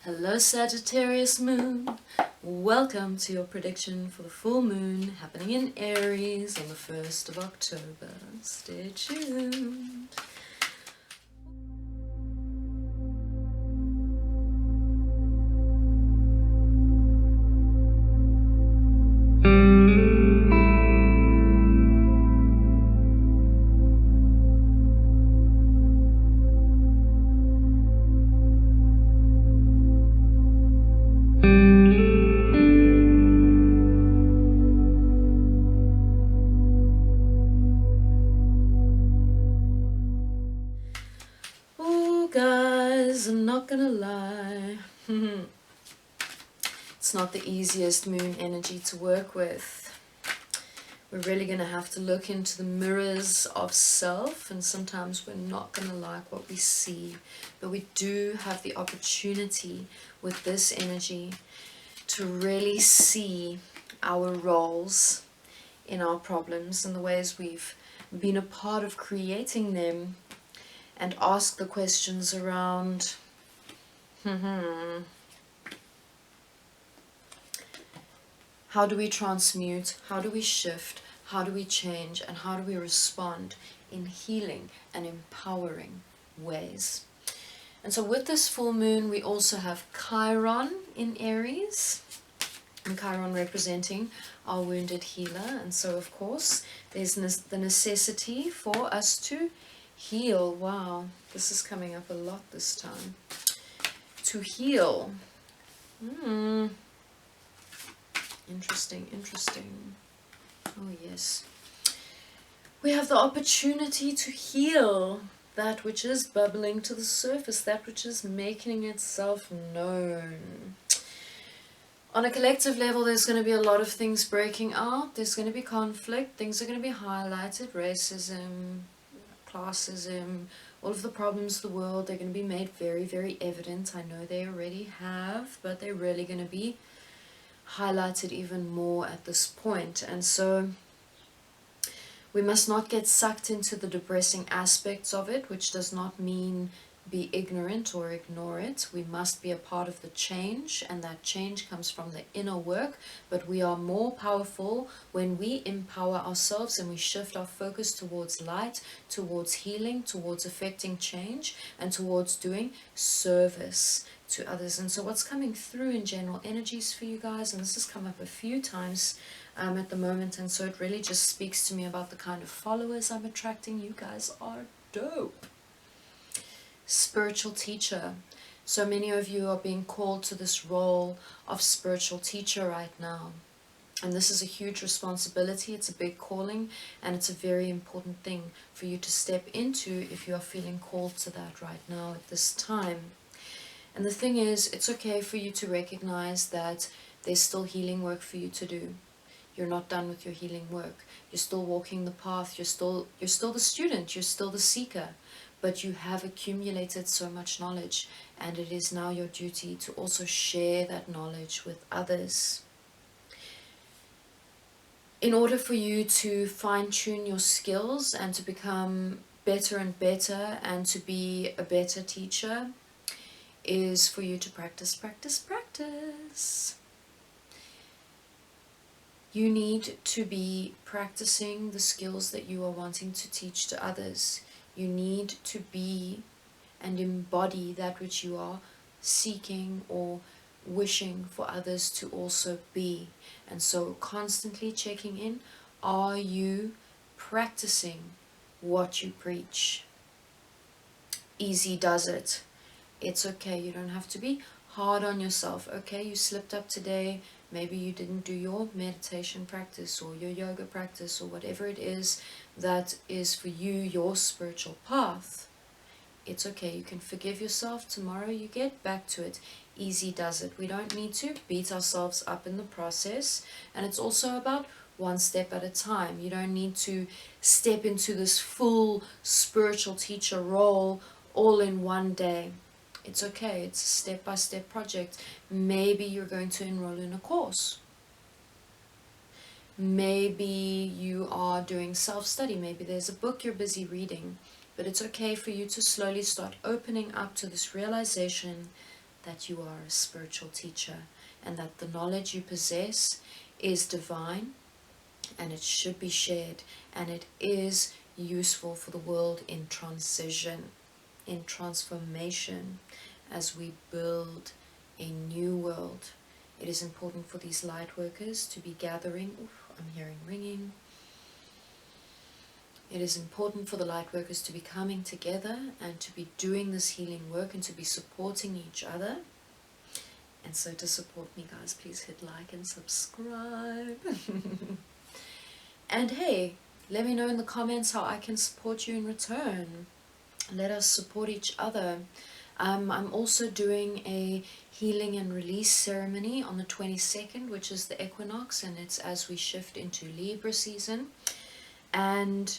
Hello Sagittarius Moon, welcome to your prediction for the full moon happening in Aries on the 1st of October. Stay tuned. Guys, I'm not gonna lie, it's not the easiest moon energy to work with. We're really gonna have to look into the mirrors of self, and sometimes we're not gonna like what we see, but we do have the opportunity with this energy to really see our roles in our problems and the ways we've been a part of creating them, and ask the questions around how do we transmute, how do we shift, how do we change, and how do we respond in healing and empowering ways. And so with this full moon we also have Chiron in Aries, and Chiron representing our wounded healer. And so of course there's the necessity for us to heal. Wow, this is coming up a lot this time. To heal. Interesting. Oh yes. We have the opportunity to heal that which is bubbling to the surface, that which is making itself known. On a collective level, there's going to be a lot of things breaking out. There's going to be conflict. Things are going to be highlighted. Racism, classism, all of the problems of the world, they're going to be made very, very evident. I know they already have, but they're really going to be highlighted even more at this point. And so we must not get sucked into the depressing aspects of it, which does not mean be ignorant or ignore it. We must be a part of the change, and that change comes from the inner work. But we are more powerful when we empower ourselves and we shift our focus towards light, towards healing, towards affecting change, and towards doing service to others. And so what's coming through in general energies for you guys, and this has come up a few times at the moment, and so it really just speaks to me about the kind of followers I'm attracting. You guys are dope. Spiritual teacher. So many of you are being called to this role of spiritual teacher right now, and this is a huge responsibility. It's a big calling, and it's a very important thing for you to step into if you are feeling called to that right now at this time. And the thing is, it's okay for you to recognize that there's still healing work for you to do. You're not done with your healing work. You're still walking the path. You're still the student. You're still the seeker. But you have accumulated so much knowledge, and it is now your duty to also share that knowledge with others. In order for you to fine-tune your skills and to become better and better and to be a better teacher, is for you to practice. You need to be practicing the skills that you are wanting to teach to others. You need to be and embody that which you are seeking or wishing for others to also be. And so constantly checking in, are you practicing what you preach? Easy does it. It's okay, you don't have to be hard on yourself. Okay, you slipped up today, maybe you didn't do your meditation practice or your yoga practice or whatever it is that is for you your spiritual path. It's okay, you can forgive yourself. Tomorrow you get back to it. Easy does it. We don't need to beat ourselves up in the process, and it's also about one step at a time. You don't need to step into this full spiritual teacher role all in one day. It's okay, it's a step-by-step project. Maybe you're going to enroll in a course. Maybe you are doing self-study. Maybe there's a book you're busy reading. But it's okay for you to slowly start opening up to this realization that you are a spiritual teacher, and that the knowledge you possess is divine, and it should be shared, and it is useful for the world in transition, in transformation, as we build a new world. It is important for these light workers to be gathering. Oof, I'm hearing ringing. It is important for the light workers to be coming together and to be doing this healing work and to be supporting each other. And so to support me, guys, please hit like and subscribe. And hey, let me know in the comments how I can support you in return. Let us support each other. I'm also doing a healing and release ceremony on the 22nd, which is the equinox, and it's as we shift into Libra season. And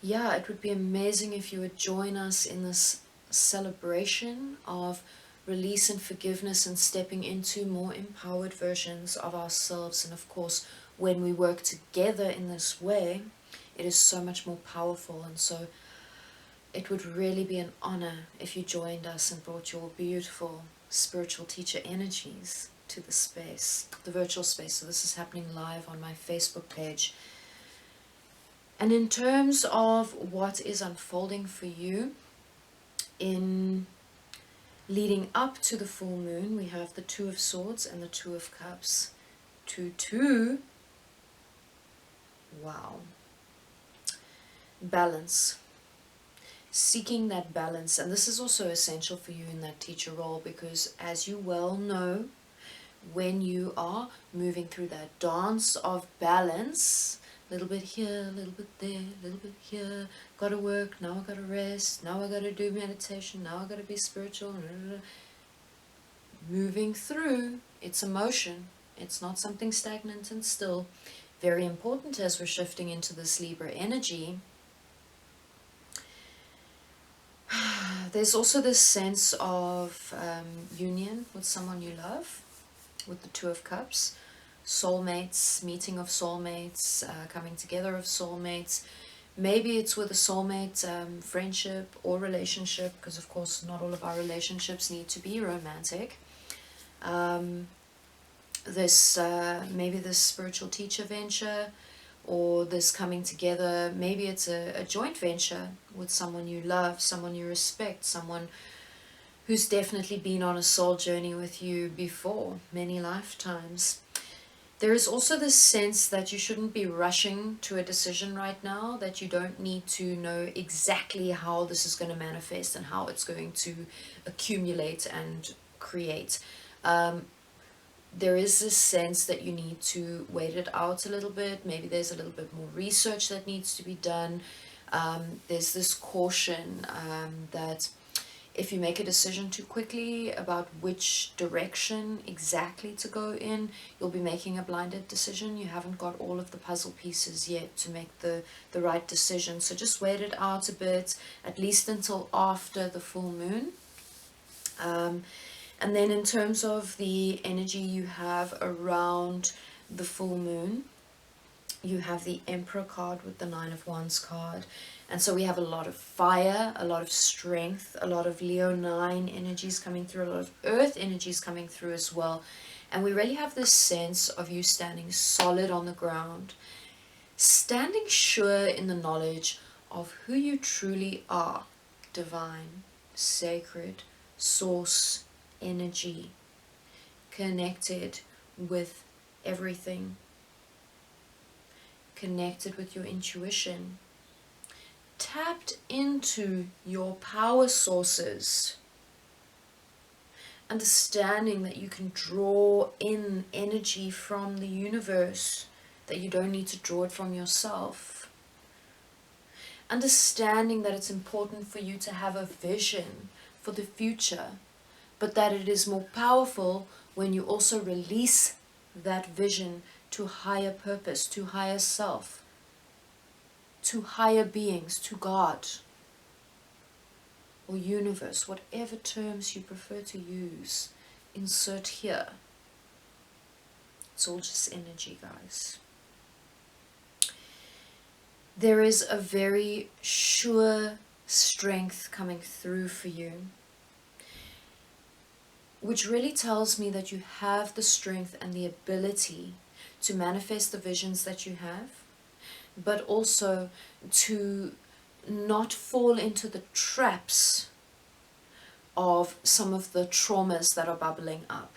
yeah, it would be amazing if you would join us in this celebration of release and forgiveness and stepping into more empowered versions of ourselves. And of course, when we work together in this way, it is so much more powerful. And so it would really be an honor if you joined us and brought your beautiful spiritual teacher energies to the space, the virtual space. So this is happening live on my Facebook page. And in terms of what is unfolding for you in leading up to the full moon, we have the Two of Swords and the Two of Cups. 2-2. Wow. Balance. Seeking that balance, and this is also essential for you in that teacher role, because as you well know, when you are moving through that dance of balance, a little bit here, a little bit there, a little bit here, gotta work, now I gotta rest, now I gotta do meditation, now I gotta be spiritual, moving through, it's emotion, it's not something stagnant and still. Very important as we're shifting into this Libra energy. There's also this sense of union with someone you love, with the Two of Cups, soulmates, meeting of soulmates, coming together of soulmates. Maybe it's with a soulmate friendship or relationship, because of course not all of our relationships need to be romantic. Maybe this spiritual teacher venture, or this coming together, maybe it's a joint venture with someone you love, someone you respect, someone who's definitely been on a soul journey with you before, many lifetimes. There is also this sense that you shouldn't be rushing to a decision right now, that you don't need to know exactly how this is going to manifest and how it's going to accumulate and create. There is this sense that you need to wait it out a little bit. Maybe there's a little bit more research that needs to be done. There's this caution that if you make a decision too quickly about which direction exactly to go in, you'll be making a blinded decision. You haven't got all of the puzzle pieces yet to make the right decision. So just wait it out a bit, at least until after the full moon. And then in terms of the energy you have around the full moon, you have the Emperor card with the Nine of Wands card. And so we have a lot of fire, a lot of strength, a lot of Leo 9 energies coming through, a lot of Earth energies coming through as well. And we really have this sense of you standing solid on the ground, standing sure in the knowledge of who you truly are: divine, sacred, source, energy, connected with everything, connected with your intuition, tapped into your power sources, understanding that you can draw in energy from the universe, that you don't need to draw it from yourself, understanding that it's important for you to have a vision for the future, but that it is more powerful when you also release that vision to higher purpose, to higher self, to higher beings, to God or universe, whatever terms you prefer to use. Insert here. It's all just energy, guys. There is a very sure strength coming through for you. which really tells me that you have the strength and the ability to manifest the visions that you have, but also to not fall into the traps of some of the traumas that are bubbling up,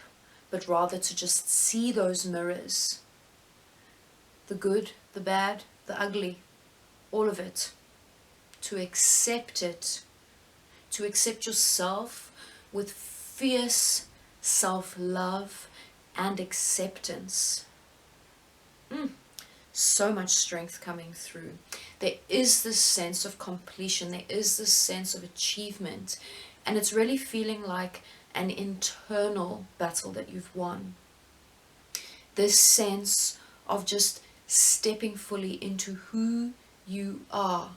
but rather to just see those mirrors, the good, the bad, the ugly, all of it, to accept it, to accept yourself with fierce self-love and acceptance. So much strength coming through. There is this sense of completion, there is this sense of achievement, and it's really feeling like an internal battle that you've won. This sense of just stepping fully into who you are,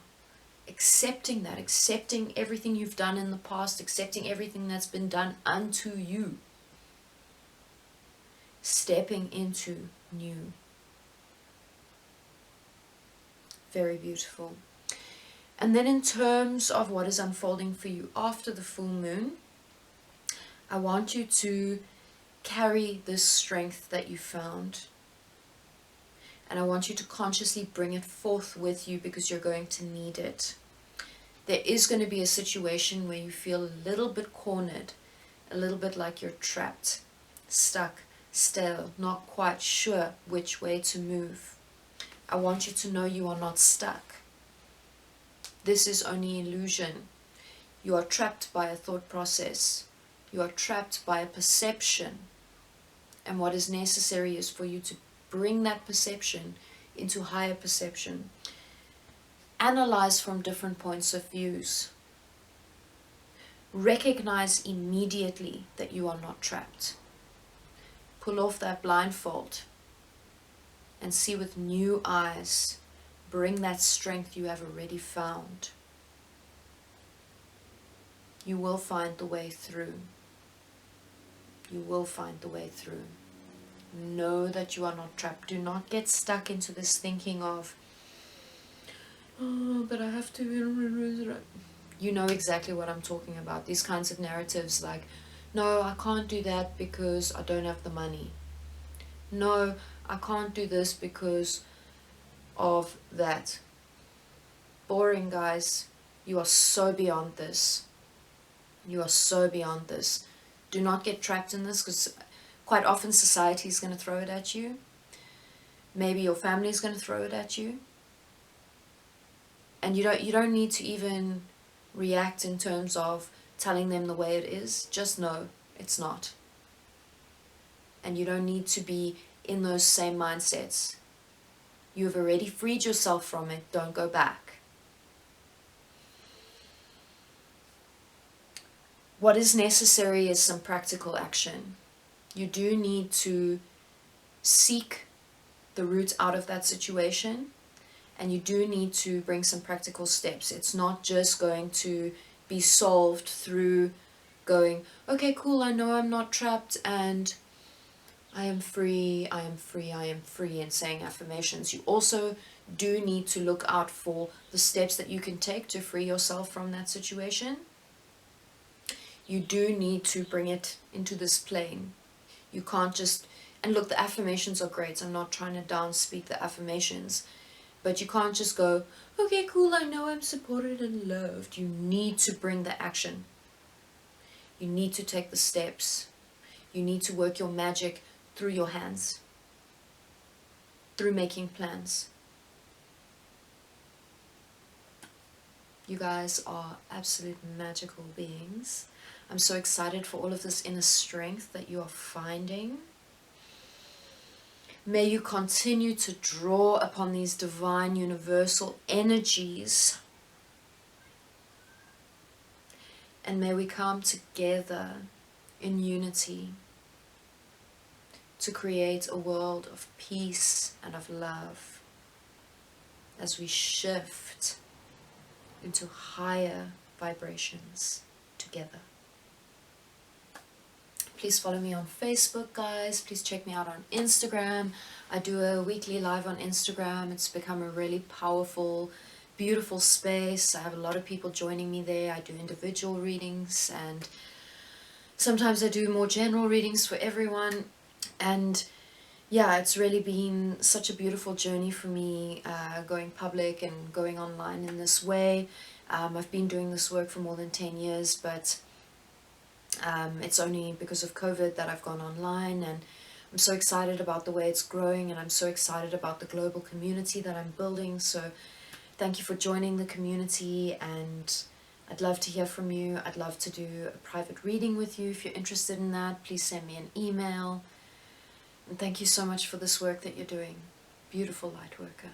accepting that, accepting everything you've done in the past, accepting everything that's been done unto you, stepping into new. Very beautiful. And then in terms of what is unfolding for you after the full moon, I want you to carry this strength that you found, and I want you to consciously bring it forth with you, because you're going to need it. There is going to be a situation where you feel a little bit cornered, a little bit like you're trapped, stuck, stale, not quite sure which way to move. I want you to know you are not stuck. This is only illusion. You are trapped by a thought process. You are trapped by a perception. And what is necessary is for you to bring that perception into higher perception. Analyze from different points of views. Recognize immediately that you are not trapped. Pull off that blindfold and see with new eyes. Bring that strength you have already found. You will find the way through. You will find the way through. Know that you are not trapped. Do not get stuck into this thinking of, oh, but I have to. You know exactly what I'm talking about. These kinds of narratives like, no, I can't do that because I don't have the money. No, I can't do this because of that. Boring, guys. You are so beyond this. You are so beyond this. Do not get trapped in this, because quite often society is going to throw it at you. Maybe your family is going to throw it at you. And you don't need to even react in terms of telling them the way it is. Just know it's not. And you don't need to be in those same mindsets. You've already freed yourself from it. Don't go back. What is necessary is some practical action. You do need to seek the root out of that situation, and you do need to bring some practical steps. It's not just going to be solved through going, okay, cool, I know I'm not trapped and I am free, I am free, I am free, and saying affirmations. You also do need to look out for the steps that you can take to free yourself from that situation. You do need to bring it into this plane. You can't just, and look, the affirmations are great. I'm not trying to downspeak the affirmations, but you can't just go, okay, cool, I know I'm supported and loved. You need to bring the action. You need to take the steps. You need to work your magic through your hands, through making plans. You guys are absolute magical beings. I'm so excited for all of this inner strength that you are finding. May you continue to draw upon these divine universal energies. And may we come together in unity to create a world of peace and of love as we shift into higher vibrations together. Please follow me on Facebook, guys. Please check me out on Instagram. I do a weekly live on Instagram. It's become a really powerful, beautiful space. I have a lot of people joining me there. I do individual readings, and Sometimes I do more general readings for everyone, and yeah, it's really been such a beautiful journey for me, going public and going online in this way. I've been doing this work for more than 10 years, but it's only because of COVID that I've gone online, and I'm so excited about the way it's growing, and I'm so excited about the global community that I'm building. So thank you for joining the community, and I'd love to hear from you. I'd love to do a private reading with you. If you're interested in that, please send me an email. And thank you so much for this work that you're doing. Beautiful light worker.